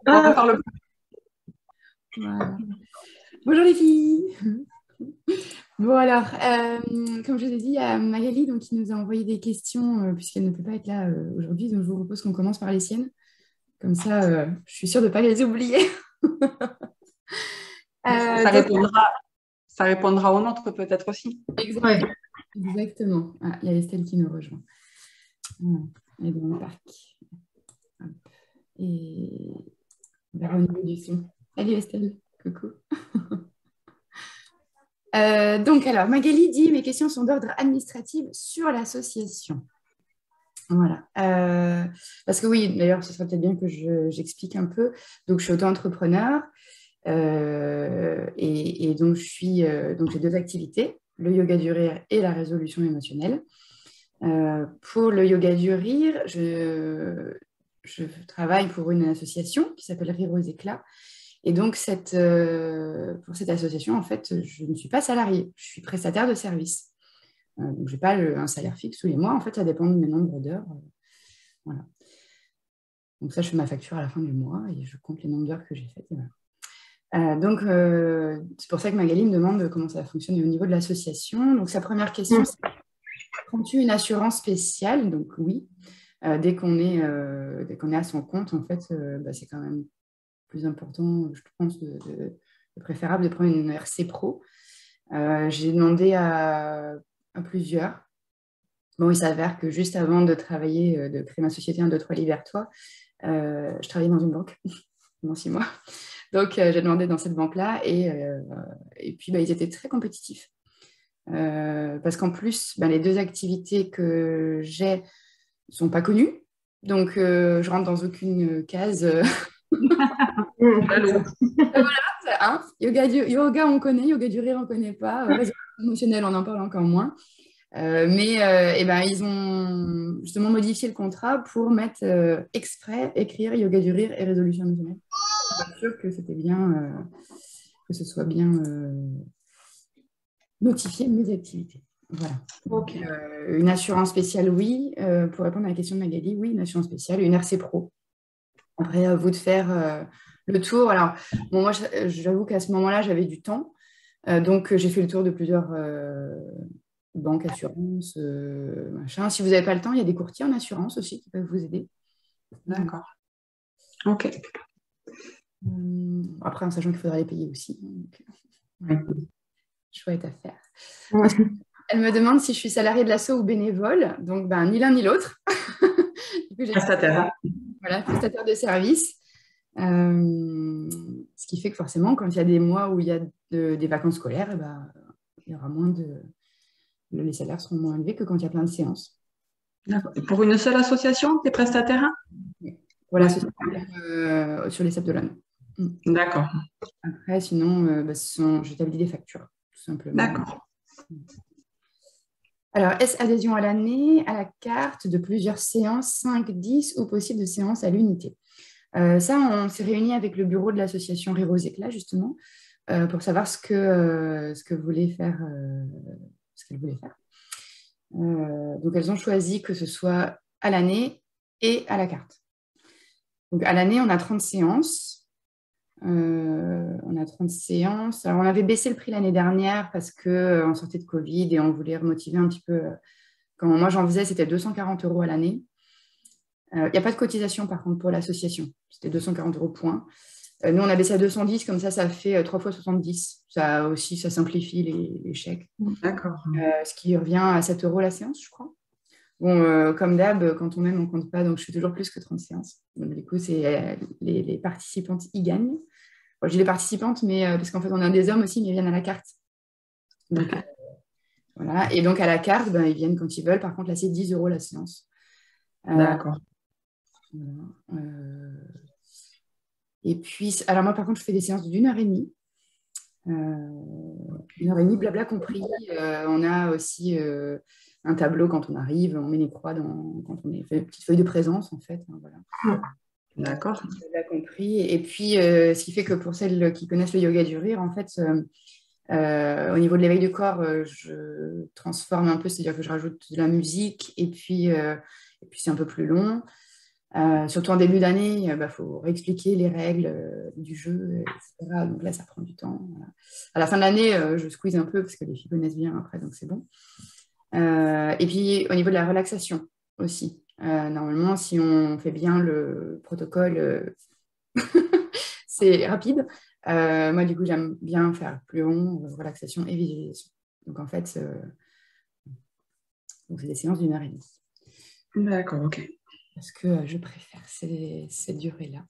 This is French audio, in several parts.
On en parle. Voilà. Bonjour les filles. Bon alors, comme je vous ai dit, il y a Magali donc, qui nous a envoyé des questions puisqu'elle ne peut pas être là aujourd'hui. Donc je vous propose qu'on commence par les siennes. Comme ça, je suis sûre de ne pas les oublier. Ça Donc, répondra, ça répondra aux nôtres peut-être aussi. exactement. Exactement. Ah, il y a Estelle qui nous rejoint. Voilà. Elle est dans le parc. Hop. Et on verra au niveau du son. Salut Estelle. Coucou. Donc alors, Magali dit, mes questions sont d'ordre administratif sur l'association. Voilà. Parce que oui, d'ailleurs, ce serait peut-être bien que j'explique un peu. Donc, je suis auto-entrepreneur et donc, donc j'ai deux activités, le yoga du rire et la résolution émotionnelle. Pour le yoga du rire, je travaille pour une association qui s'appelle Rire aux éclats. Et donc, pour cette association, en fait, je ne suis pas salariée, je suis prestataire de service. Donc, je n'ai pas un salaire fixe tous les mois. En fait, ça dépend de mes nombres d'heures. Voilà. Donc ça, je fais ma facture à la fin du mois et je compte les nombres d'heures que j'ai faites. Et voilà. C'est pour ça que Magali me demande comment ça fonctionne au niveau de l'association. Donc, sa première question, c'est prends-tu une assurance spéciale? Donc, oui. Dès qu'on est à son compte, en fait, c'est quand même plus important, je pense, de préférable de prendre une RC Pro. J'ai demandé à plusieurs. Bon, il s'avère que juste avant de travailler, de créer ma société 1, 2, 3 Libère-toi, je travaillais dans une banque pendant 6 mois. Donc, j'ai demandé dans cette banque-là et puis, ils étaient très compétitifs. Parce qu'en plus, les deux activités que j'ai ne sont pas connues. Donc, je rentre dans aucune case. Allô. Hein, yoga, on connaît. Yoga du rire, on ne connaît pas. Résolution émotionnelle, on en parle encore moins. Ils ont justement modifié le contrat pour mettre exprès, écrire yoga du rire et résolution émotionnelle. Pour être sûr que c'était bien, que ce soit bien notifié mes activités. Voilà. Ok. Une assurance spéciale, oui. Pour répondre à la question de Magali, oui, une assurance spéciale, une RC Pro. Après, à vous de faire le tour. Alors, bon, moi, j'avoue qu'à ce moment-là, j'avais du temps. Donc, j'ai fait le tour de plusieurs banques, assurances, machin. Si vous n'avez pas le temps, il y a des courtiers en assurance aussi qui peuvent vous aider. D'accord. Ok. Après, en sachant qu'il faudra les payer aussi. Donc, Oui. chouette à faire. Ensuite, elle me demande si je suis salariée de l'asso ou bénévole. Donc, ni l'un ni l'autre. Du coup, j'explique. Prestataire. Voilà, prestataire de service. Ce qui fait que forcément, quand il y a des mois où il y a des vacances scolaires, il y aura les salaires seront moins élevés que quand il y a plein de séances. D'accord. Et pour une seule association, tu es prestataire? Voilà, Oui. ce sur les Sables d'Olonne. D'accord. Après, sinon, j'établis des factures, tout simplement. D'accord. Alors, est-ce adhésion à l'année, à la carte, de plusieurs séances, 5, 10 ou possible de séances à l'unité? Ça, on s'est réunis avec le bureau de l'association Rire aux éclats, justement, pour savoir ce que voulait faire, ce qu'elle voulait faire. Donc, elles ont choisi que ce soit à l'année et à la carte. Donc, à l'année, on a 30 séances. On a 30 séances. Alors, on avait baissé le prix l'année dernière parce qu'on sortait de Covid et on voulait remotiver un petit peu. Quand moi, j'en faisais, c'était 240 € à l'année. Il n'y a pas de cotisation, par contre, pour l'association. C'était 240 € point. Nous, on a baissé à 210, comme ça fait 3 fois 70. Ça aussi, ça simplifie les chèques. D'accord. Ce qui revient à 7 € la séance, je crois. Bon, comme d'hab, quand on aime, on ne compte pas, donc je fais toujours plus que 30 séances. Donc, du coup, les participantes y gagnent. Bon, je dis les participantes, mais parce qu'en fait, on a des hommes aussi, mais ils viennent à la carte. Donc, voilà. Et donc, à la carte, ils viennent quand ils veulent. Par contre, là, c'est 10 € la séance. D'accord. Voilà. Et puis, alors moi, par contre, je fais des séances d'1 h 30. 1 h 30, blabla compris. On a aussi un tableau quand on arrive, on met les croix quand on fait une petite feuille de présence, en fait. Hein, voilà. D'accord. Blabla compris. Et puis, ce qui fait que pour celles qui connaissent le yoga du rire, en fait, au niveau de l'éveil du corps, je transforme un peu, c'est-à-dire que je rajoute de la musique et puis c'est un peu plus long. Surtout en début d'année, il faut réexpliquer les règles du jeu, etc. Donc là, ça prend du temps. Voilà. À la fin de l'année, je squeeze un peu parce que les filles connaissent bien après, donc c'est bon. Et puis, au niveau de la relaxation aussi. Normalement, si on fait bien le protocole, c'est rapide. Moi, du coup, j'aime bien faire plus long, relaxation et visualisation. Donc, en fait, c'est des séances d'1 heure et demie. D'accord, ok. Parce que je préfère cette durée-là.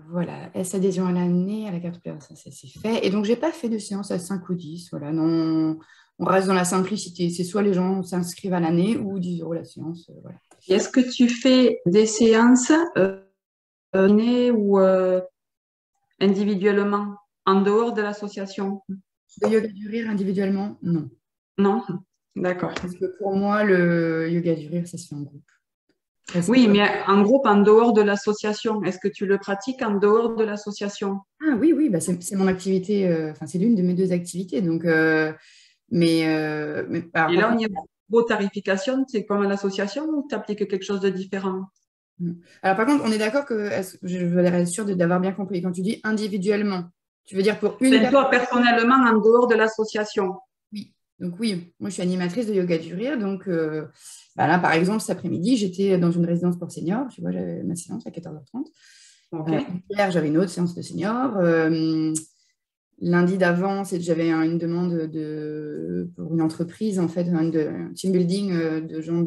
Voilà, S adhésion à l'année, à la carte pleure, ça c'est fait. Et donc, j'ai pas fait de séance à 5 ou 10. Voilà, non, on reste dans la simplicité. C'est soit les gens s'inscrivent à l'année ou 10 € la séance. Voilà. Est-ce que tu fais des séances ou individuellement, en dehors de l'association? Le yoga du rire individuellement, non. Non? D'accord. Parce que pour moi, le yoga du rire, ça se fait en groupe. Parce que... Oui, mais en groupe, en dehors de l'association, est-ce que tu le pratiques en dehors de l'association? Ah oui, oui, c'est mon activité, enfin, c'est l'une de mes 2 activités. Donc, mais alors, Et par là, au contre, niveau tarification, c'est comme à l'association ou tu appliques quelque chose de différent? alors, par contre, on est d'accord que je veux être sûre d'avoir bien compris. Quand tu dis individuellement, tu veux dire pour une Ben, personne? toi, personnellement, en dehors de l'association. Oui. Donc oui, moi je suis animatrice de yoga du rire. Donc là, par exemple, cet après-midi, j'étais dans une résidence pour seniors. Tu vois, j'avais ma séance à 14h30. OK. Hier, j'avais une autre séance de seniors. Lundi d'avant, j'avais une demande pour une entreprise, en fait, un team building de gens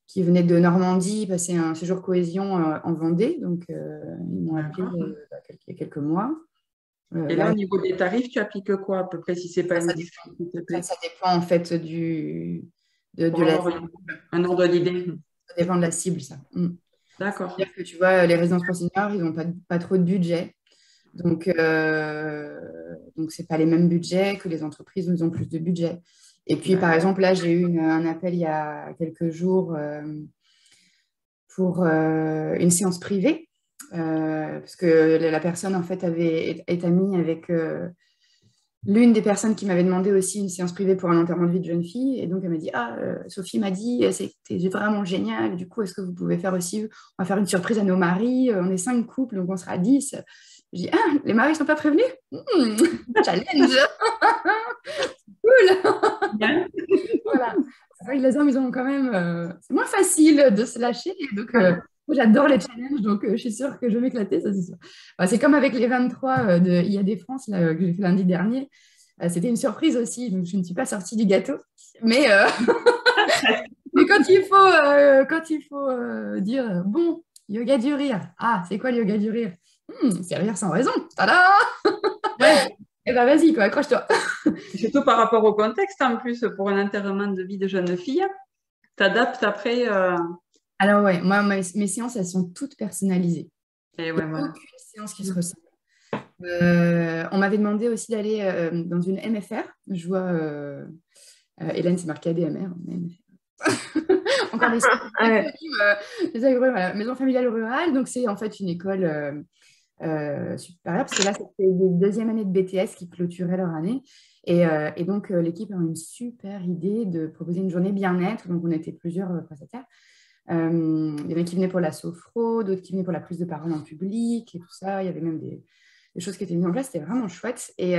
qui venaient de Normandie, passer un séjour cohésion en Vendée. Donc, ils m'ont appelé D'accord. il y a quelques mois. Et là, Là, au niveau des tarifs, tu appliques quoi à peu près si c'est pas ça dépend. indiscret, s'il te plaît, Ça dépend, en fait, pour de la avoir un ordre d'idée. Ça dépend de la cible, ça. D'accord. C'est-à-dire que tu vois, les résidences pour seniors, ils n'ont pas trop de budget. Donc c'est pas les mêmes budgets que les entreprises où ils ont plus de budget. Et puis, par D'accord. exemple, là, j'ai eu un appel il y a quelques jours pour une séance privée, parce que la personne, en fait, est amie avec l'une des personnes qui m'avait demandé aussi une séance privée pour un enterrement de vie de jeune fille. Et donc, elle m'a dit, ah, Sophie m'a dit, c'était vraiment génial. Du coup, est-ce que vous pouvez faire aussi, on va faire une surprise à nos maris. On est 5 couples, donc on sera 10. Je dis, ah, les maris ne sont pas prévenus. Challenge. Cool. Bien. Voilà. C'est vrai que les hommes, ils ont quand même... c'est moins facile de se lâcher. Donc, moi, j'adore les challenges. Donc, je suis sûre que je vais m'éclater, ça, c'est sûr. C'est comme avec les 23 de IAD France là, que j'ai fait lundi dernier. C'était une surprise aussi. Donc, je ne suis pas sortie du gâteau. Mais, mais quand il faut dire, bon, yoga du rire. Ah, c'est quoi le yoga du rire? C'est rire sans raison. Tada! Ouais. Eh ben, vas-y, quoi, accroche-toi. Surtout par rapport au contexte, en plus, pour un enterrement de vie de jeune fille, tu adaptes après. Alors, ouais, moi, mes séances, elles sont toutes personnalisées. Et Il ouais, n'y a voilà. aucune séance qui se ressemble. On m'avait demandé aussi d'aller dans une MFR. Je vois Hélène, c'est marqué ADMR. Encore des Ouais. voilà, maison familiale rurale. Donc, c'est en fait une école supérieure, parce que là, c'était les 2e années de BTS qui clôturaient leur année. Et donc, l'équipe a une super idée de proposer une journée bien-être. Donc, on était plusieurs prestataires. Il y en a qui venaient pour la sophro, d'autres qui venaient pour la prise de parole en public et tout ça. Il y avait même des choses qui étaient mises en place. C'était vraiment chouette. Et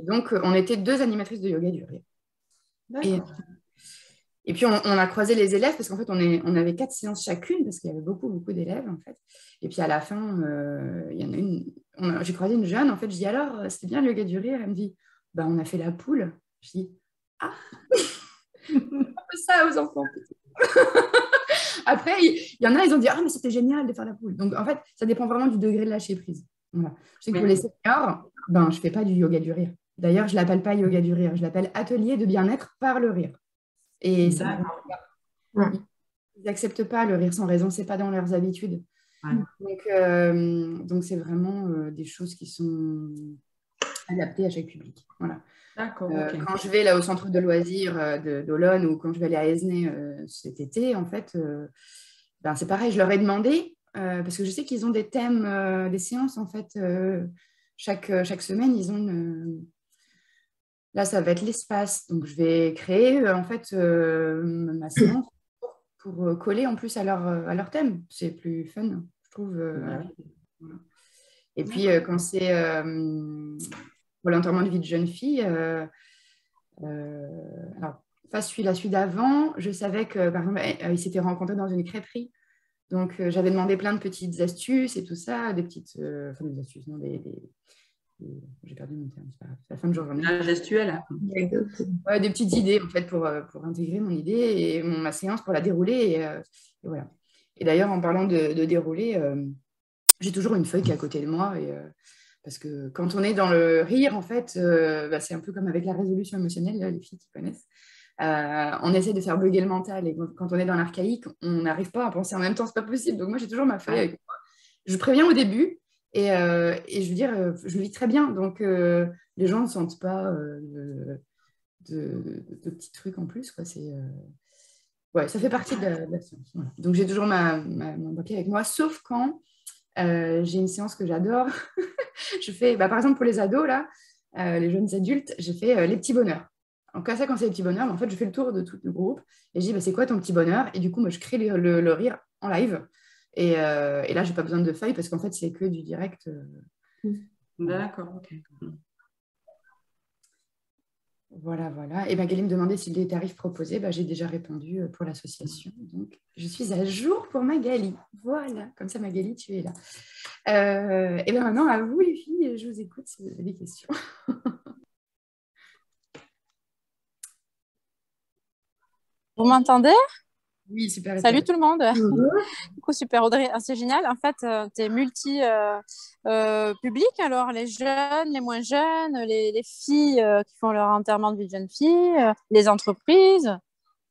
donc, on était 2 animatrices de yoga du rire. Et, D'accord. et puis, on a croisé les élèves parce qu'en fait, on avait 4 séances chacune parce qu'il y avait beaucoup, beaucoup d'élèves, en fait. Et puis, à la fin, il y en a une... J'ai croisé une jeune, en fait. Je dis, alors, c'était bien le yoga du rire? Elle me dit, bah, on a fait la poule. Je dis, ah, on fait ça aux enfants. Après, il y en a, ils ont dit, ah, mais c'était génial de faire la poule. Donc, en fait, ça dépend vraiment du degré de lâcher prise. Voilà. Je sais que pour les Oui. seniors, ben, je ne fais pas du yoga du rire. D'ailleurs, je ne l'appelle pas yoga du rire, je l'appelle atelier de bien-être par le rire. Et ça n'existe D'accord. pas. Ouais. Ils n'acceptent pas le rire sans raison, ce n'est pas dans leurs habitudes. Ouais. Donc c'est vraiment des choses qui sont adaptées à chaque public. Voilà. D'accord, ok. Quand je vais là au centre de loisirs d'Olonne ou quand je vais aller à Aisne cet été, en fait, ben, c'est pareil, je leur ai demandé, parce que je sais qu'ils ont des thèmes, des séances, en fait, chaque semaine, ils ont une... Là, ça va être l'espace. Donc, je vais créer, en fait, ma séance pour coller en plus à leur thème. C'est plus fun, je trouve. Voilà. Et puis, quand c'est pour l'enterrement de vie de jeune fille, alors, pas celui d'avant, je savais que, par exemple, ils s'étaient rencontrés dans une crêperie. Donc, j'avais demandé plein de petites astuces et tout ça, des petites, enfin des astuces, non, j'ai perdu mon terme, c'est pas grave, c'est la fin de journée. La gestuelle. Ouais, des petites idées, en fait, pour intégrer mon idée et ma séance pour la dérouler. Et voilà. Et d'ailleurs, en parlant de dérouler, j'ai toujours une feuille qui est à côté de moi. Parce que quand on est dans le rire, en fait, bah, c'est un peu comme avec la résolution émotionnelle, là, les filles qui connaissent. On essaie de faire bugger le mental. Et quand on est dans l'archaïque, on n'arrive pas à penser en même temps, c'est pas possible. Donc moi, j'ai toujours ma feuille avec moi. Je préviens au début. Et je veux dire, je le vis très bien. Donc, les gens ne sentent pas de petits trucs en plus. Quoi. Ouais, ça fait partie de la séance. Voilà. Donc, j'ai toujours mon papier avec moi, sauf quand j'ai une séance que j'adore. Je fais, bah, par exemple, pour les ados, là, les jeunes adultes, j'ai fait les petits bonheurs. Donc, ça, quand c'est les petits bonheurs, en fait, je fais le tour de tout le groupe et je dis, bah, c'est quoi ton petit bonheur? Et du coup, moi, je crée le rire en live. Et là, je n'ai pas besoin de feuilles parce qu'en fait, c'est que du direct. D'accord, ok. Voilà, voilà. Et Magali me demandait si les tarifs proposés, bah, j'ai déjà répondu pour l'association. Donc, je suis à jour pour Magali. Voilà, comme ça, Magali, tu es là. Et bien maintenant, à vous, les filles, je vous écoute si vous avez des questions. Vous m'entendez? Oui, super. Salut tout le monde. Du coup, super Audrey, ah, c'est génial. En fait, tu es multi-public, alors les jeunes, les moins jeunes, les filles qui font leur enterrement de vie de jeune fille, les entreprises.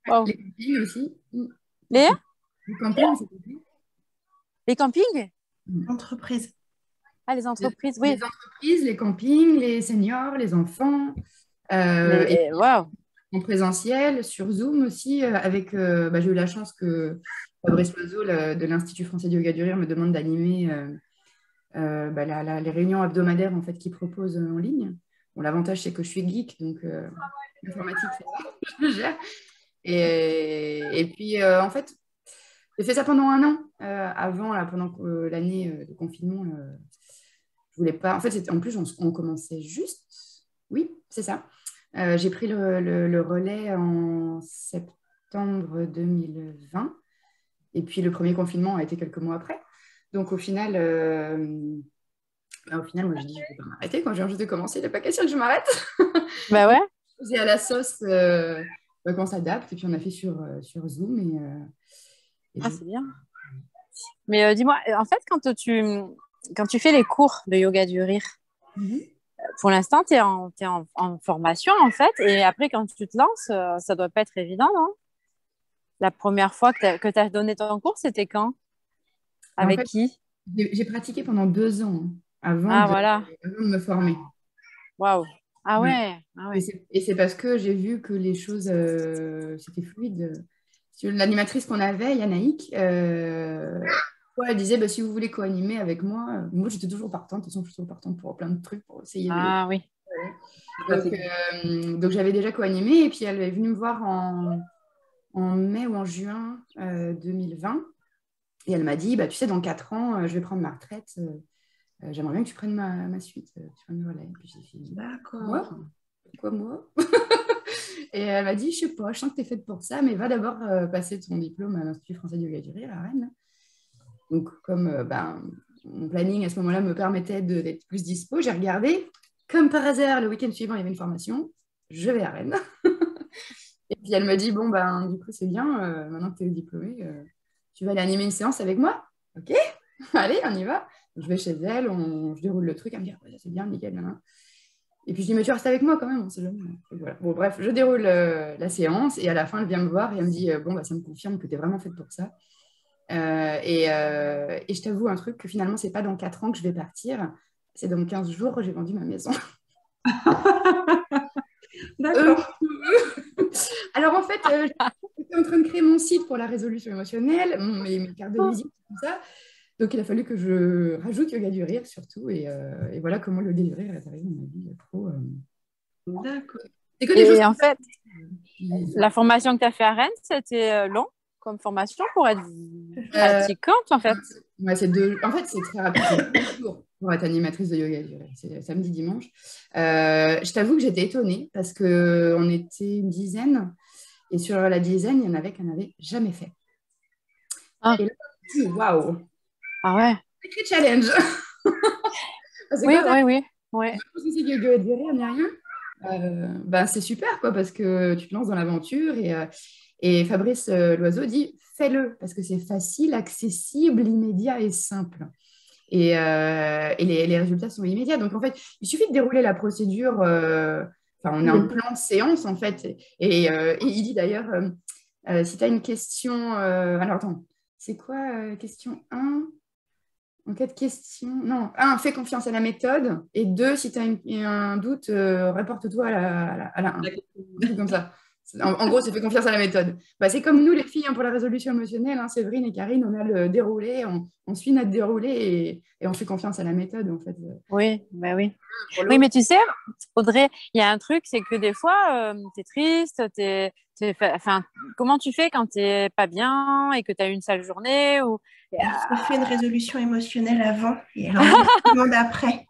Wow. Les campings aussi. Les campings, les campings? Entreprises. Ah, les entreprises, oui. Les entreprises, les campings, les seniors, les enfants. Wow. En présentiel, sur Zoom aussi, avec, bah, j'ai eu la chance que Fabrice Loiseau de l'Institut français du yoga du rire me demande d'animer bah, les réunions hebdomadaires en fait, qu'il propose en ligne. Bon, l'avantage, c'est que je suis geek, donc l'informatique, ça va, je le gère. Et puis, en fait, j'ai fait ça pendant un an. Avant, là, pendant l'année de confinement, je voulais pas. En fait, en plus, on commençait juste. Oui, c'est ça. J'ai pris le relais en septembre 2020. Et puis, le premier confinement a été quelques mois après. Donc, au final, moi, je dis, je ne vais pas m'arrêter. Quand j'ai envie de commencer, il n'est pas question que je m'arrête. Bah ouais. Je faisais à la sauce quand on s'adapte. Et puis, on a fait sur Zoom. C'est bien. Mais dis-moi, en fait, quand tu fais les cours de yoga du rire, pour l'instant, tu es en formation, en fait. Et après, quand tu te lances, ça doit pas être évident, non? La première fois que tu as donné ton cours, c'était quand? Avec en fait, qui? J'ai pratiqué pendant 2 ans avant de me former. Waouh! Ah ouais. Ah ouais. Et c'est parce que j'ai vu que les choses, c'était fluide. L'animatrice qu'on avait, Yanaïk, elle disait, bah, si vous voulez co-animer avec moi, moi j'étais toujours partante. De toute façon, je suis toujours partante pour plein de trucs, pour essayer. Ah oui. Donc j'avais déjà co-animé et puis elle est venue me voir en mai ou en juin 2020 et elle m'a dit, bah, tu sais, dans 4 ans, je vais prendre ma retraite. J'aimerais bien que tu prennes ma suite, tu prennes le relais. Et puis j'ai dit, d'accord. Pourquoi moi? Et elle m'a dit, je sais pas, je sens que tu es faite pour ça, mais va d'abord passer ton diplôme à l'Institut français du yoga du rire à Rennes. Donc, comme mon planning à ce moment-là me permettait d'être plus dispo, j'ai regardé. Comme par hasard, le week-end suivant, il y avait une formation. Je vais à Rennes. Et puis elle me dit, bon, ben, du coup, c'est bien, maintenant que tu es diplômée, tu vas aller animer une séance avec moi? Ok, allez, on y va. Je vais chez elle, je déroule le truc, elle me dit, ouais, c'est bien, nickel, maintenant. Et puis je dis, mais tu restes avec moi quand même, on sait jamais. Voilà. Bon, bref, je déroule la séance et à la fin, elle vient me voir et elle me dit, bon, bah, ça me confirme que tu es vraiment faite pour ça. Et je t'avoue un truc, que finalement, c'est pas dans 4 ans que je vais partir, c'est dans 15 jours que j'ai vendu ma maison. D'accord. Alors en fait, j'étais en train de créer mon site pour la résolution émotionnelle, mes cartes de visite, tout ça. Donc il a fallu que je rajoute yoga du rire surtout. Et voilà comment le délivrer est arrivé dans ma vie pro. D'accord. Et en fait, la formation que tu as fait à Rennes, c'était long? comme formation pour être pratiquante, en fait? Ouais, en fait, c'est très rapide. C'est 2 jours pour être animatrice de yoga durée. C'est samedi, dimanche. Je t'avoue que j'étais étonnée parce qu'on était une dizaine et sur la dizaine, il y en avait qui n'avaient jamais fait. Ah. Et là, je me dis, waouh, Ah ouais. sacré challenge. Oui, oui. Ouais. Je pense que c'est yoga durée, ni rien. Ben, c'est super, quoi, parce que tu te lances dans l'aventure et Fabrice Loiseau dit fais-le parce que c'est facile, accessible, immédiat et simple. Et les résultats sont immédiats. Donc, en fait, il suffit de dérouler la procédure. Enfin, on a un plan de séance, en fait. Et il dit d'ailleurs, si tu as une question... alors, attends, c'est quoi question 1 en cas de question? Non, 1, fais confiance à la méthode. Et 2, si tu as un doute, reporte-toi à la 1. Un truc comme ça. En gros, c'est fais confiance à la méthode. Bah, c'est comme nous, les filles, hein, pour la résolution émotionnelle. Hein, Séverine et Karine, on a le déroulé, on suit notre déroulé et on fait confiance à la méthode, en fait. Oui, bah oui. Oui, mais tu sais, Audrey, il y a un truc, c'est que des fois, tu es triste, enfin, comment tu fais quand tu n'es pas bien et que tu as eu une sale journée ou... On fait une résolution émotionnelle avant et alors on demande après.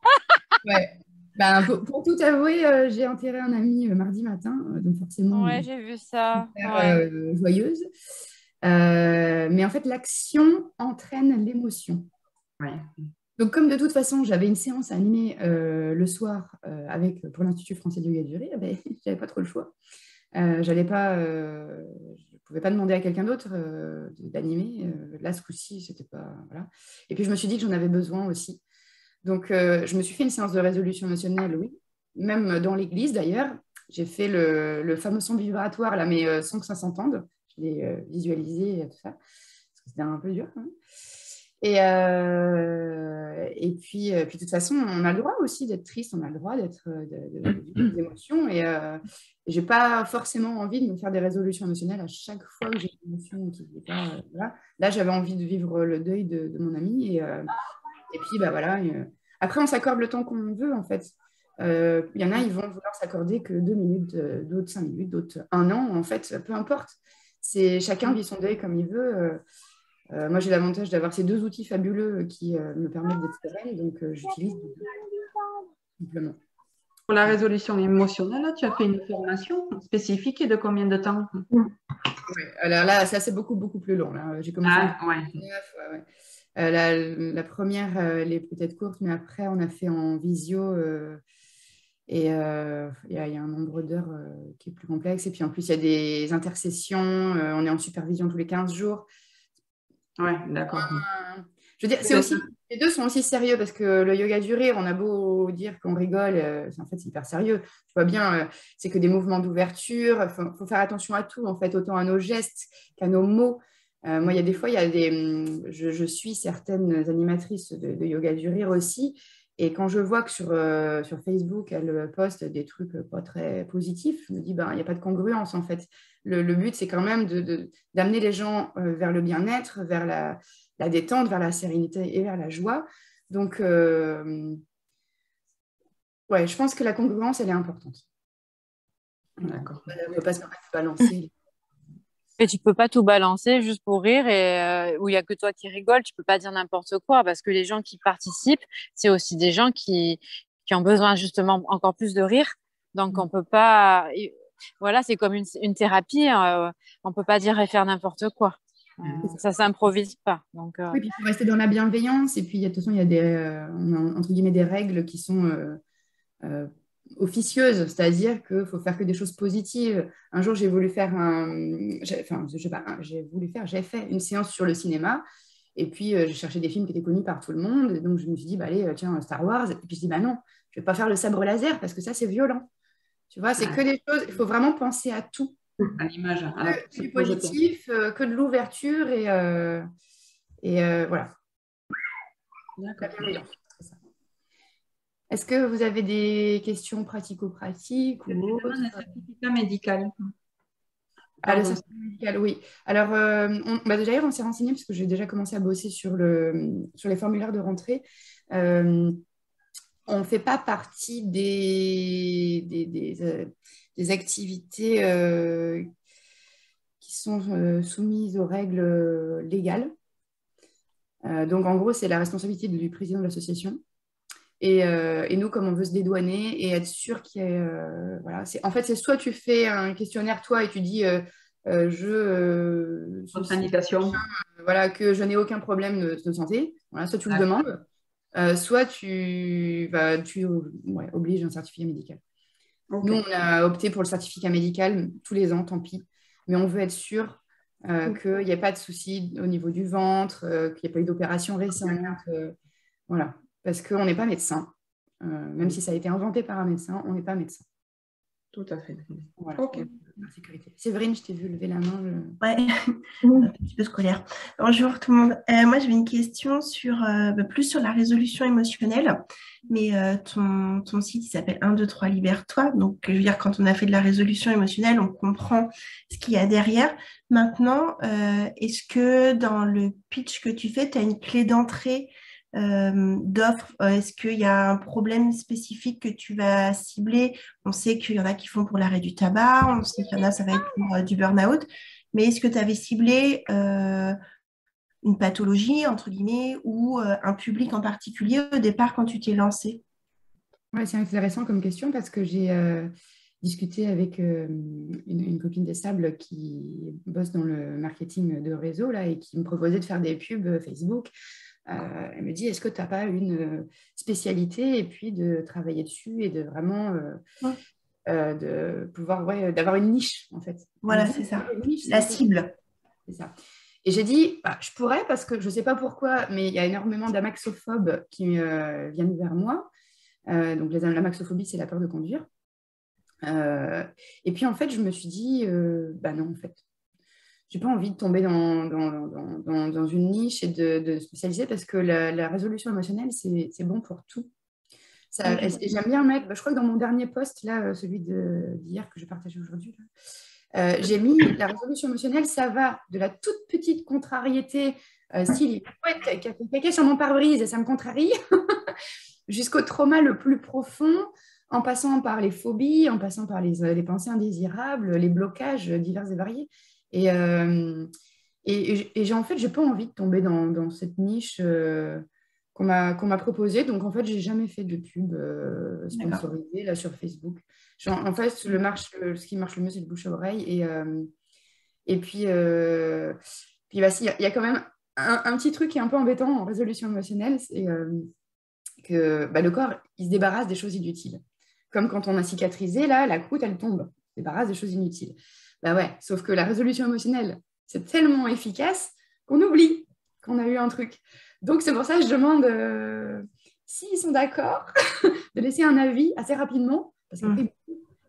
Ouais. Ben, pour tout avouer, j'ai enterré un ami mardi matin, donc forcément Ouais, j'ai vu ça. joyeuse. Mais en fait, l'action entraîne l'émotion. Ouais. Donc, comme de toute façon, j'avais une séance à animer le soir pour l'Institut français de yoga durée, ben, j'avais pas trop le choix. Je ne pouvais pas demander à quelqu'un d'autre d'animer. Là, ce coup-ci, c'était pas. Voilà. Et puis, je me suis dit que j'en avais besoin aussi. Donc, je me suis fait une séance de résolution émotionnelle, oui. Même dans l'église, d'ailleurs. J'ai fait le fameux son vibratoire, là, mais sans que ça s'entende. Je l'ai visualisé et tout ça. Parce que c'était un peu dur, quand même. Et puis, de toute façon, on a le droit aussi d'être triste, on a le droit d'être des émotions. Et je n'ai pas forcément envie de me faire des résolutions émotionnelles à chaque fois que j'ai une émotion qui n'est pas. Voilà. Là, j'avais envie de vivre le deuil de mon ami. Et puis, bah, voilà. Après, on s'accorde le temps qu'on veut, en fait. Il y en a, ils vont vouloir s'accorder que 2 minutes, d'autres 5 minutes, d'autres 1 an. En fait, peu importe. Chacun vit son deuil comme il veut. Moi, j'ai l'avantage d'avoir ces 2 outils fabuleux qui me permettent d'être sereine, donc j'utilise simplement. Pour la résolution émotionnelle, tu as fait une formation spécifique et de combien de temps? Ouais, alors là, ça c'est beaucoup, beaucoup plus long. Là. J'ai commencé en ouais. 2019, la première, elle est peut-être courte, mais après, on a fait en visio et il y a un nombre d'heures qui est plus complexe. Et puis en plus, il y a des intercessions. On est en supervision tous les 15 jours. Ouais, d'accord. Je veux dire, les 2 sont aussi sérieux parce que le yoga du rire, on a beau dire qu'on rigole, en fait, c'est hyper sérieux. Tu vois bien, c'est que des mouvements d'ouverture. Il faut faire attention à tout, en fait, autant à nos gestes qu'à nos mots. Moi, il y a des fois, je suis certaines animatrices de yoga du rire aussi. Et quand je vois que sur Facebook, elles postent des trucs pas très positifs, je me dis, ben, il n'y a pas de congruence, en fait. Le but, c'est quand même d'amener les gens vers le bien-être, vers la détente, vers la sérénité et vers la joie. Donc, ouais, je pense que la congruence, elle est importante. D'accord. On ne peut pas se permettre de balancer. Et tu peux pas tout balancer juste pour rire et où il y a que toi qui rigoles, tu peux pas dire n'importe quoi parce que les gens qui participent, c'est aussi des gens qui ont besoin justement encore plus de rire. Donc on peut pas, voilà, c'est comme une thérapie, on peut pas dire et faire n'importe quoi. Ça s'improvise pas. Donc, oui, puis il faut rester dans la bienveillance et puis de toute façon, il y a on a, entre guillemets des règles qui sont officieuse, c'est-à-dire qu'il faut faire que des choses positives. Un jour, j'ai fait une séance sur le cinéma, et puis j'ai cherché des films qui étaient connus par tout le monde, et donc je me suis dit, bah, allez, tiens, Star Wars, et puis je dis, bah non, je ne vais pas faire le sabre laser, parce que ça, c'est violent. Tu vois, c'est que des choses, il faut vraiment penser à tout. À l'image. Que du positif, que de l'ouverture, et voilà. D'accord. Est-ce que vous avez des questions pratico-pratiques ou autres? Un certificat médical. Le certificat médical, oui. Alors, d'ailleurs, on s'est renseigné parce que j'ai déjà commencé à bosser sur les formulaires de rentrée. On ne fait pas partie des activités qui qui sont soumises aux règles légales. Donc, en gros, c'est la responsabilité du président de l'association. Et nous, comme on veut se dédouaner et être sûr qu'il y ait... voilà, en fait, c'est soit tu fais un questionnaire, toi, et tu dis Contre-indication. voilà, que je n'ai aucun problème de santé. Voilà, soit tu le demandes, soit tu obliges un certificat médical. Okay. Nous, on a opté pour le certificat médical tous les ans, tant pis. Mais on veut être sûr qu'il n'y ait pas de soucis au niveau du ventre, qu'il n'y ait pas eu d'opération récente. Voilà. Parce qu'on n'est pas médecin. Même si ça a été inventé par un médecin, on n'est pas médecin. Tout à fait. Voilà. Ok. Sécurité. Séverine, je t'ai vu lever la main. Ouais, un petit peu scolaire. Bonjour tout le monde. Moi, j'avais une question plus sur la résolution émotionnelle. Mais ton site, il s'appelle 1, 2, 3, libère-toi. Donc, je veux dire, quand on a fait de la résolution émotionnelle, on comprend ce qu'il y a derrière. Maintenant, est-ce que dans le pitch que tu fais, tu as une clé d'entrée d'offres? Est-ce qu'il y a un problème spécifique que tu vas cibler? On sait qu'il y en a qui font pour l'arrêt du tabac, on sait qu'il y en a, ça va être pour du burn-out, mais est-ce que tu avais ciblé une pathologie, entre guillemets, ou un public en particulier au départ quand tu t'es lancé? Ouais, c'est intéressant comme question parce que j'ai discuté avec une copine des Sables qui bosse dans le marketing de réseau là, et qui me proposait de faire des pubs Facebook. Elle me dit, est-ce que tu n'as pas une spécialité et puis de travailler dessus et de vraiment de pouvoir d'avoir une niche en fait. Voilà, c'est ça. Niche, la cible. C'est ça. Et j'ai dit, je pourrais parce que je ne sais pas pourquoi, mais il y a énormément d'amaxophobes qui viennent vers moi. Donc l'amaxophobie, c'est la peur de conduire. Et puis en fait, je me suis dit, non, en fait. Je n'ai pas envie de tomber dans une niche et de spécialiser parce que la résolution émotionnelle, c'est bon pour tout. J'aime bien mettre, je crois que dans mon dernier post, là, celui d'hier que j'ai partagé aujourd'hui, j'ai mis la résolution émotionnelle, ça va de la toute petite contrariété, style ouais, qui a fait caca sur mon pare-brise et ça me contrarie, jusqu'au trauma le plus profond, en passant par les phobies, en passant par les pensées indésirables, les blocages divers et variés. Et en fait, je n'ai pas envie de tomber dans cette niche qu'on m'a proposée. Donc, en fait, je n'ai jamais fait de pub sponsorisée là, sur Facebook. En fait, ce qui marche le mieux, c'est le bouche à oreille. Et puis, il y a quand même un petit truc qui est un peu embêtant en résolution émotionnelle, c'est que le corps, il se débarrasse des choses inutiles. Comme quand on a cicatrisé, là, la croûte, elle tombe. Il se débarrasse des choses inutiles. Ouais, sauf que la résolution émotionnelle, c'est tellement efficace qu'on oublie qu'on a eu un truc. Donc, c'est pour ça que je demande s'ils sont d'accord de laisser un avis assez rapidement.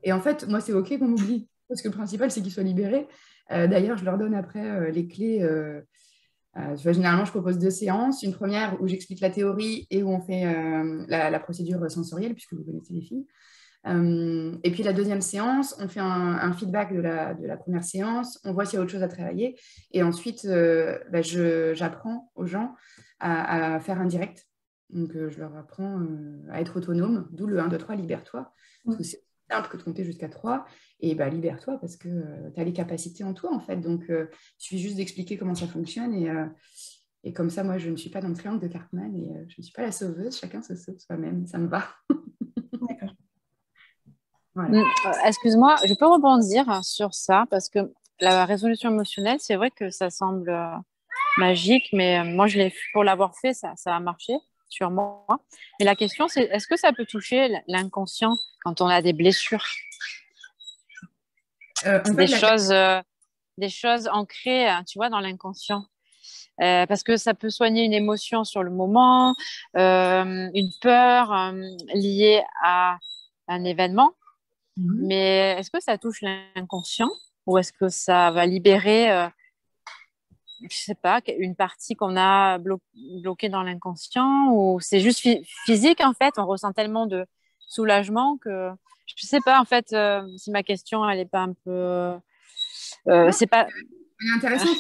Et en fait, moi, c'est OK qu'on oublie. Parce que le principal, c'est qu'ils soient libérés. D'ailleurs, je leur donne après les clés. Généralement, je propose 2 séances. Une première où j'explique la théorie et où on fait la procédure sensorielle, puisque vous connaissez les filles. Et puis la deuxième séance, on fait un feedback de la première séance, on voit s'il y a autre chose à travailler et ensuite j'apprends aux gens à faire un direct. Donc je leur apprends à être autonome, d'où le 1, 2, 3, libère-toi. Parce que c'est simple que de compter jusqu'à 3 et libère-toi parce que tu as les capacités en toi en fait. Donc il suffit juste d'expliquer comment ça fonctionne et comme ça, moi je ne suis pas dans le triangle de Cartman et je ne suis pas la sauveuse, chacun se sauve soi-même, ça me va. D'accord. Voilà. Excuse-moi, je peux rebondir sur ça parce que la résolution émotionnelle, c'est vrai que ça semble magique, mais moi, pour l'avoir fait, ça a marché sur moi. Et la question, c'est est-ce que ça peut toucher l'inconscient quand on a des blessures, des choses ancrées, tu vois, dans l'inconscient? Parce que ça peut soigner une émotion sur le moment, une peur liée à un événement. Mais est-ce que ça touche l'inconscient ou est-ce que ça va libérer, je sais pas, une partie qu'on a bloquée dans l'inconscient ou c'est juste physique en fait, on ressent tellement de soulagement que je sais pas en fait si ma question elle est pas un peu, c'est pas. Elle est intéressante.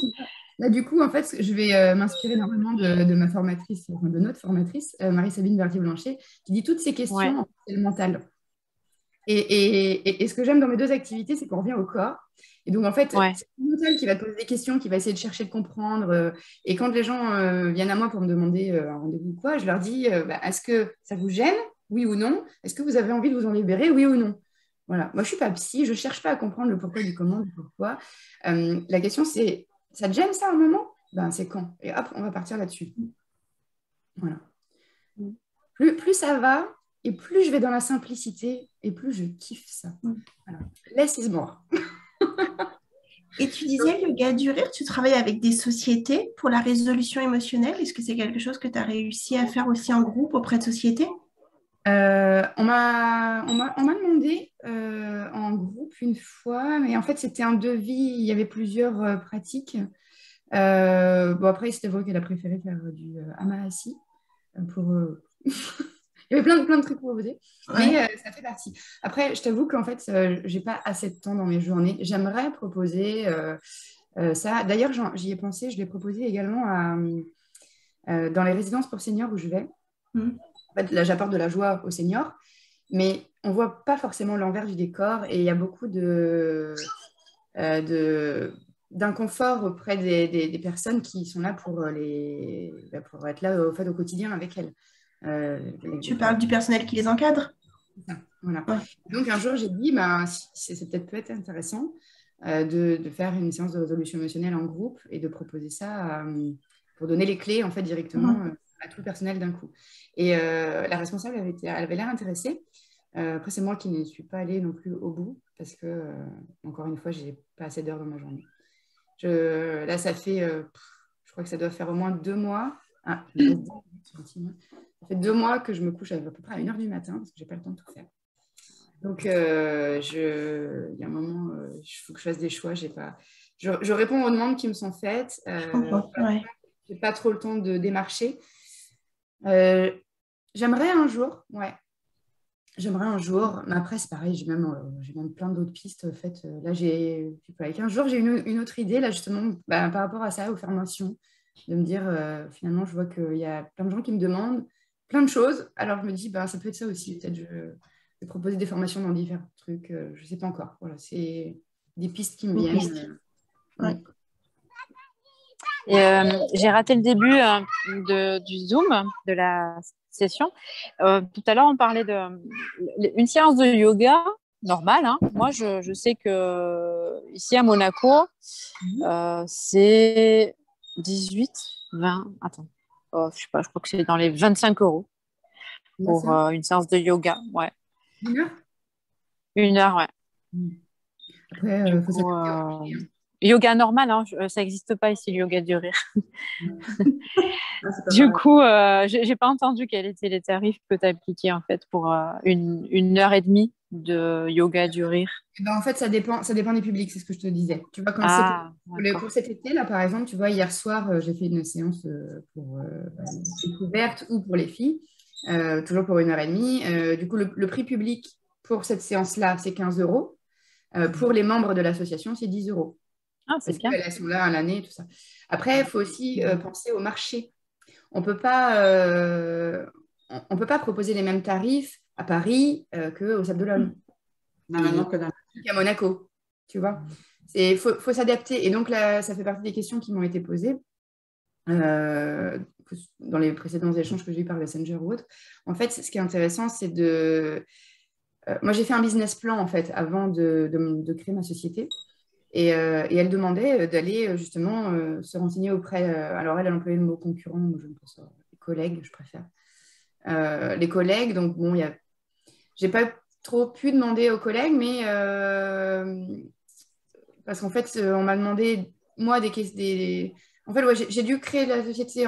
Là, du coup, en fait, je vais m'inspirer énormément de ma formatrice, de notre formatrice, Marie-Sabine Berthier-Blanchet, qui dit toutes ces questions, c'est le mental. Et ce que j'aime dans mes 2 activités, c'est qu'on revient au corps Et donc, en fait, Ouais. c'est l'hôtel qui va te poser des questions, qui va essayer de chercher de comprendre. Et quand les gens viennent à moi pour me demander un rendez-vous ou quoi, je leur dis, est-ce que ça vous gêne? Oui ou non? Est-ce que vous avez envie de vous en libérer? Oui ou non? Voilà. Moi, je ne suis pas psy, je ne cherche pas à comprendre le pourquoi du comment, du pourquoi. La question, c'est, ça te gêne ça à un moment? C'est quand? Et hop, on va partir là-dessus. Voilà. Plus ça va, et plus je vais dans la simplicité, et plus je kiffe ça. Voilà. Less is more. Et tu disais, Yoga du Rire, tu travailles avec des sociétés pour la résolution émotionnelle. Est-ce que c'est quelque chose que tu as réussi à faire aussi en groupe auprès de sociétés? On m'a demandé en groupe une fois, mais en fait, c'était un devis, il y avait plusieurs pratiques. Après, c'était vrai qu'elle a préféré faire du Amahasi pour... Il y avait plein de trucs proposés, mais ça fait partie. Après, je t'avoue qu'en fait, j'ai pas assez de temps dans mes journées. J'aimerais proposer ça. D'ailleurs, j'y ai pensé, je l'ai proposé également dans les résidences pour seniors où je vais. En fait, là, j'apporte de la joie aux seniors, mais on ne voit pas forcément l'envers du décor et il y a beaucoup d'inconfort auprès des personnes qui sont là pour être là au quotidien avec elles. Tu parles du personnel qui les encadre? Voilà. Donc, un jour, j'ai dit, c'est peut-être peut être intéressant de faire une séance de résolution émotionnelle en groupe et de proposer ça pour donner les clés en fait, directement à tout le personnel d'un coup. Et la responsable elle avait l'air intéressée. Après, c'est moi qui ne suis pas allée non plus au bout parce que, encore une fois, je n'ai pas assez d'heures dans ma journée. Là, ça fait, je crois que ça doit faire au moins 2 mois. Ça fait 2 mois que je me couche à peu près à 1h du matin parce que je n'ai pas le temps de tout faire. Donc, il y a un moment, il faut que je fasse des choix. Je réponds aux demandes qui me sont faites. Je n'ai pas trop le temps de démarcher. J'aimerais un jour, J'aimerais un jour, mais après c'est pareil, j'ai même plein d'autres pistes faites. Là, avec un jour, j'ai une autre idée, là justement, par rapport à ça, aux formations, de me dire, finalement, je vois qu'il y a plein de gens qui me demandent plein de choses. Alors, je me dis, ça peut être ça aussi. Peut-être je vais proposer des formations dans différents trucs. Je ne sais pas encore. Voilà, c'est des pistes qui me viennent. J'ai raté le début du Zoom, de la session. Tout à l'heure, on parlait d'une séance de yoga normale. Moi, je sais que ici à Monaco, c'est 18, 20, attends. Je sais pas, je crois que c'est dans les 25 € pour une séance de yoga. Ouais. 1 heure 1 heure, ouais. Après, du coup, yoga normal, ça n'existe pas ici, le yoga du rire. Du coup, je n'ai pas entendu quels étaient les tarifs que tu as appliqués en fait, pour 1h30 de yoga du rire. En fait, ça dépend des publics, c'est ce que je te disais. Tu vois, pour cet été, là, par exemple, tu vois, hier soir, j'ai fait une séance pour découverte ou pour les filles, toujours pour 1h30. Du coup, le prix public pour cette séance-là, c'est 15 €. Pour les membres de l'association, c'est 10 €. C'est bien. Elles sont là à l'année et tout ça. Après, il faut aussi penser au marché. On ne peut pas proposer les mêmes tarifs à Paris qu'au Sable d'Olonne. Qu'à Monaco, tu vois. Il faut s'adapter. Et donc, là, ça fait partie des questions qui m'ont été posées dans les précédents échanges que j'ai eu par Messenger ou autre. En fait, ce qui est intéressant, c'est de... moi, j'ai fait un business plan, en fait, avant de créer ma société. Et elle demandait d'aller justement se renseigner auprès... alors, elle a employé le mot concurrent, moi, je ne pense pas. Les collègues, je préfère. Les collègues, donc bon, j'ai pas trop pu demander aux collègues, mais parce qu'en fait, on m'a demandé, moi, En fait, j'ai dû créer la société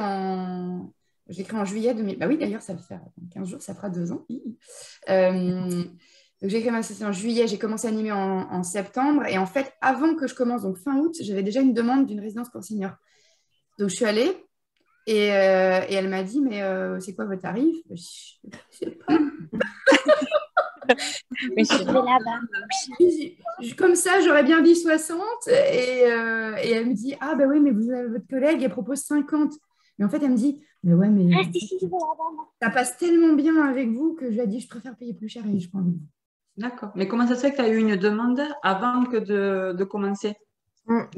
Je l'ai créée en juillet 2000. Bah oui, d'ailleurs, ça va faire 15 jours, ça fera 2 ans. Donc, j'ai créé ma société en juillet, j'ai commencé à animer en septembre. Et en fait, avant que je commence, donc fin août, j'avais déjà une demande d'une résidence pour seniors. Donc, je suis allée et elle m'a dit, mais c'est quoi votre tarif? Je sais pas. Comme ça, j'aurais bien dit 60. Et elle me dit, ah ben oui, mais vous avez votre collègue, elle propose 50. Mais en fait, elle me dit, mais ouais, mais ça passe tellement bien avec vous que je lui ai dit, je préfère payer plus cher et je prends avec vous. D'accord. Mais comment ça se fait que tu as eu une demande avant que de commencer? Parce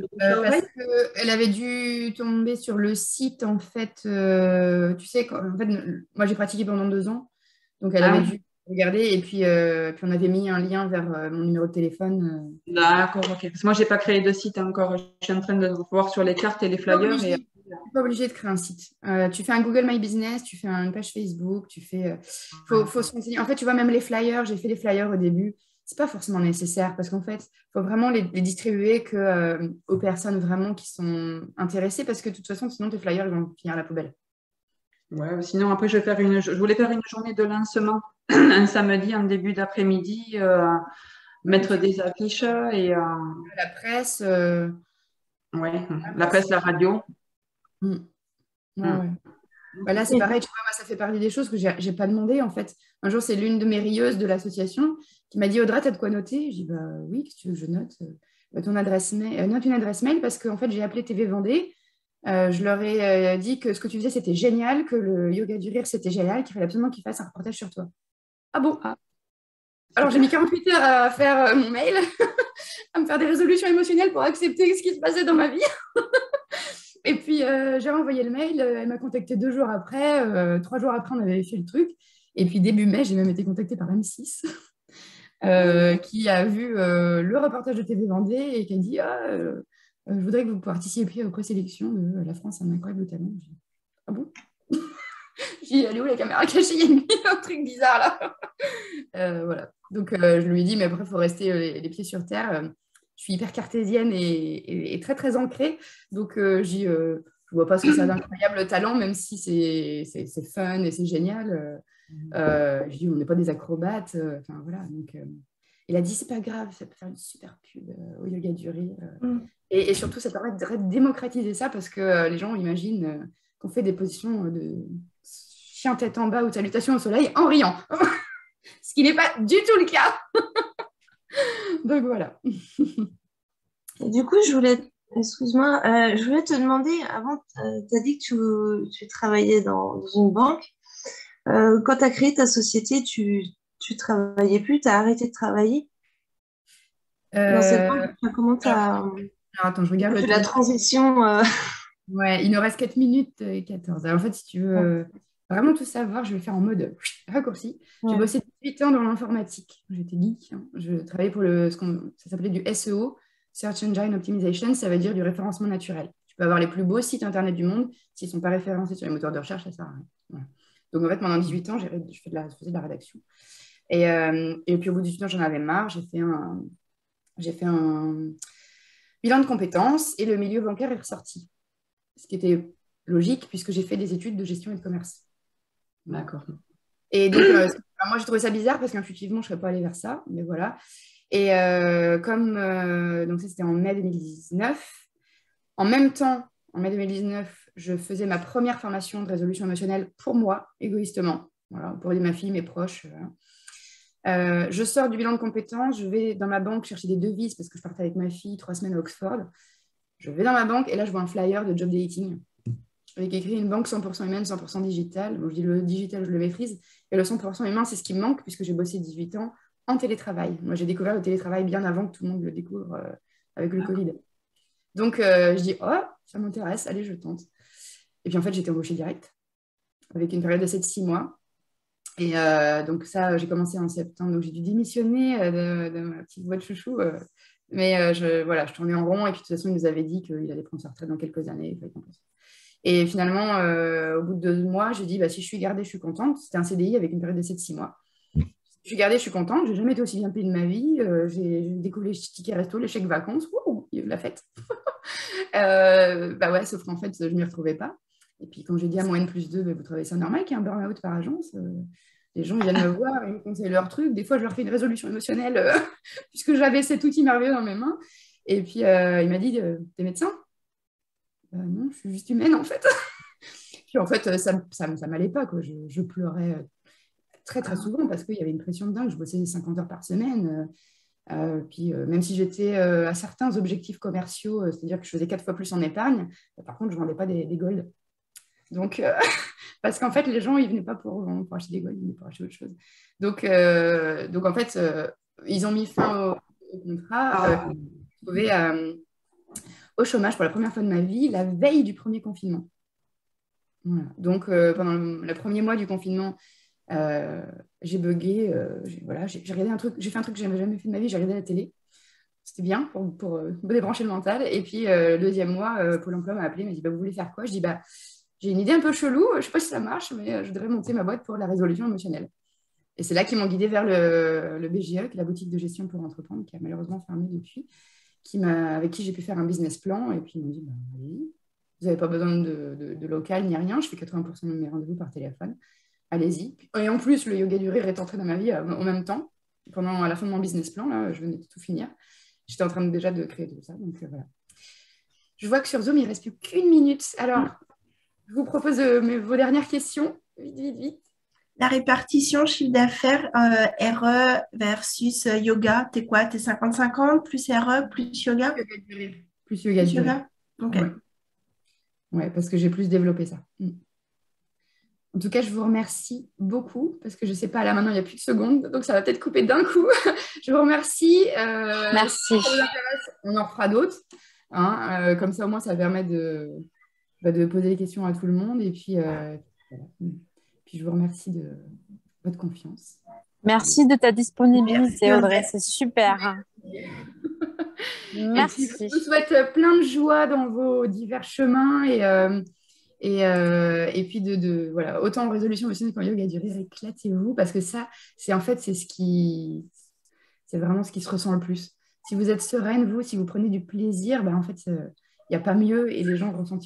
qu'elle avait dû tomber sur le site, en fait. Tu sais, en fait, moi, j'ai pratiqué pendant 2 ans. Donc, elle Ah avait oui, dû regarder. Et puis on avait mis un lien vers mon numéro de téléphone. d'accord, ok. Parce que moi, j'ai pas créé de site encore. Je suis en train de voir sur les cartes et les flyers. Et... Tu n'es pas obligé de créer un site. Tu fais un Google My Business, tu fais une page Facebook, tu fais. Faut se renseigner. En fait, tu vois, même les flyers, j'ai fait des flyers au début. C'est pas forcément nécessaire parce qu'en fait, il faut vraiment les distribuer aux personnes vraiment qui sont intéressées parce que de toute façon, sinon tes flyers ils vont finir à la poubelle. Ouais, sinon, après, je voulais faire une journée de lancement un samedi en début d'après-midi, Ouais, mettre des affiches et la presse. ouais, la presse, la radio. Hmm. Ouais, Hmm. ouais. Bah là, c'est pareil, tu vois, moi, ça fait partie des choses que j'ai pas demandé en fait. Un jour, c'est l'une de mes rieuses de l'association qui m'a dit Audrey, t'as de quoi noter? Je dis bah oui, qu'est-ce que tu veux que je note? Ton adresse mail, note une adresse mail parce qu'en fait, j'ai appelé TV Vendée. Je leur ai dit que ce que tu faisais, c'était génial, que le yoga du rire, c'était génial, qu'il fallait absolument qu'ils fassent un reportage sur toi. Ah bon? Ah, Alors, j'ai mis super. 48 heures à faire mon mail, à me faire des résolutions émotionnelles pour accepter ce qui se passait dans ma vie. Et puis, j'ai envoyé le mail. Elle m'a contacté 2 jours après. 3 jours après, on avait fait le truc. Et puis, début mai, j'ai même été contactée par M6, qui a vu le reportage de TV Vendée et qui a dit je voudrais que vous participiez aux présélections de La France a un incroyable talent. J'ai dit, ah bon? J'ai dit, elle est où la caméra cachée? Il y a un truc bizarre là. Voilà. Donc, je lui ai dit, mais après, il faut rester les pieds sur terre. Je suis hyper cartésienne et très, très ancrée. Donc, je vois pas ce que ça a d'incroyable talent, même si c'est fun et c'est génial. Je dis, on n'est pas des acrobates. Enfin, voilà. Donc, il a dit, c'est pas grave, ça peut faire une super pub au yoga du rire. Et surtout, ça permet de démocratiser ça parce que les gens imaginent qu'on fait des positions de chien tête en bas ou de salutation au soleil en riant. Ce qui n'est pas du tout le cas. Donc voilà. Et du coup, excuse-moi, je voulais te demander, avant, tu as dit que tu travaillais dans une banque. Quand tu as créé ta société, tu travaillais plus, tu as arrêté de travailler dans cette banque. Euh, Enfin, comment tu alors, as attends, je regarde le fait la temps. transition Ouais, il nous reste 4 minutes et 14. Alors, en fait, si tu veux vraiment tout savoir, je vais le faire en mode raccourci. J'ai Ouais. bossé 18 ans dans l'informatique. J'étais geek, hein. Je travaillais pour ça s'appelait du SEO, Search Engine Optimization, ça veut dire du référencement naturel. Tu peux avoir les plus beaux sites internet du monde, s'ils ne sont pas référencés sur les moteurs de recherche, ça sert à rien. Voilà. Donc, en fait, pendant 18 ans, je faisais de la rédaction. Et puis, au bout de 18 ans, j'en avais marre. J'ai fait un bilan de compétences et le milieu bancaire est ressorti. Ce qui était logique puisque j'ai fait des études de gestion et de commerce. D'accord. Et donc, moi, j'ai trouvé ça bizarre parce qu'intuitivement, je ne serais pas allée vers ça, mais voilà. Et donc ça, c'était en mai 2019. En même temps, en mai 2019, je faisais ma première formation de résolution émotionnelle pour moi, égoïstement, voilà, pour aider ma fille, mes proches. Je sors du bilan de compétences, je vais dans ma banque chercher des devises parce que je partais avec ma fille 3 semaines à Oxford. Je vais dans ma banque et là, je vois un flyer de job dating avec écrit une banque 100% humaine, 100% digitale. Bon, je dis le digital, je le maîtrise. Et le 100% humain, c'est ce qui me manque puisque j'ai bossé 18 ans en télétravail. Moi, j'ai découvert le télétravail bien avant que tout le monde le découvre avec le Covid. Donc, je dis, oh, ça m'intéresse, allez, je tente. Et puis, en fait, j'étais embauchée direct avec une période d'essai de 6 mois. Et donc, ça, j'ai commencé en septembre. Donc, j'ai dû démissionner de ma petite boîte chouchou. Mais voilà, je tournais en rond. Et puis, de toute façon, il nous avait dit qu'il allait prendre sa retraite dans quelques années. Il fallait qu'on pense. Et finalement, au bout de 2 mois, j'ai dit, bah, si je suis gardée, je suis contente. C'était un CDI avec une période d'essai de 6 mois. Si je suis gardée, je suis contente. Je n'ai jamais été aussi bien payée de ma vie. J'ai découvert les tickets resto, les chèques vacances. Ouh, il y a eu la fête. Bah ouais, sauf qu'en fait, je ne m'y retrouvais pas. Et puis, quand j'ai dit à mon N+2, bah, vous trouvez ça normal qu'il y ait un burn-out par agence? Les gens viennent me voir, ils me conseillent leur truc. Des fois, je leur fais une résolution émotionnelle puisque j'avais cet outil merveilleux dans mes mains. Et puis, il m'a dit, t'es médecin? Non, je suis juste humaine en fait. Puis en fait, ça m'allait pas, quoi. Je pleurais très très souvent parce qu'il y avait une pression de dingue. Je bossais 50 heures par semaine. Puis même si j'étais à certains objectifs commerciaux, c'est-à-dire que je faisais 4 fois plus en épargne, par contre, je ne vendais pas des golds. Donc, parce qu'en fait, les gens, ils ne venaient pas pour acheter des golds, ils venaient pour acheter autre chose. Donc en fait, ils ont mis fin au contrat. Je me suis retrouvée au chômage pour la première fois de ma vie, la veille du premier confinement. Voilà. Donc, pendant le premier mois du confinement, j'ai bugué. J'ai regardé un truc, j'ai fait un truc que je n'avais jamais fait de ma vie, j'ai regardé la télé. C'était bien pour me débrancher le mental. Et puis, le deuxième mois, Pôle emploi m'a appelé, m'a dit, vous voulez faire quoi? Je dis, j'ai une idée un peu chelou, je ne sais pas si ça marche, mais je voudrais monter ma boîte pour la résolution émotionnelle. Et c'est là qu'ils m'ont guidée vers le BGE, qui est la boutique de gestion pour entreprendre, qui a malheureusement fermé depuis, avec qui j'ai pu faire un business plan. Et puis, ils m'ont dit, allez-y, vous n'avez pas besoin de local ni rien, je fais 80% de mes rendez-vous par téléphone, allez-y. Et en plus, le yoga du rire est entré dans ma vie en même temps. À la fin de mon business plan, là, je venais de tout finir. J'étais en train déjà de créer tout ça. Donc, voilà. Je vois que sur Zoom, il ne reste plus qu'une minute. Alors, je vous propose vos dernières questions. Vite. La répartition chiffre d'affaires RE versus yoga, t'es quoi? T'es 50-50 plus RE plus yoga? Plus yoga du rire. Ok. Ouais, parce que j'ai plus développé ça. En tout cas, je vous remercie beaucoup parce que je ne sais pas, là maintenant, il n'y a plus de secondes, donc ça va peut-être couper d'un coup. Je vous remercie. Merci. Si ça vous intéresse, on en fera d'autres. Comme ça, au moins, ça permet de poser des questions à tout le monde. Et puis, voilà. Puis je vous remercie de votre confiance. Merci de ta disponibilité, Audrey. C'est super. Merci. Et puis, je vous souhaite plein de joie dans vos divers chemins et puis voilà, autant en résolution émotionnelle qu'en yoga du rire, éclatez-vous parce que ça, c'est vraiment ce qui se ressent le plus. Si vous êtes sereine, si vous prenez du plaisir, en fait, il n'y a pas mieux et les gens ressentent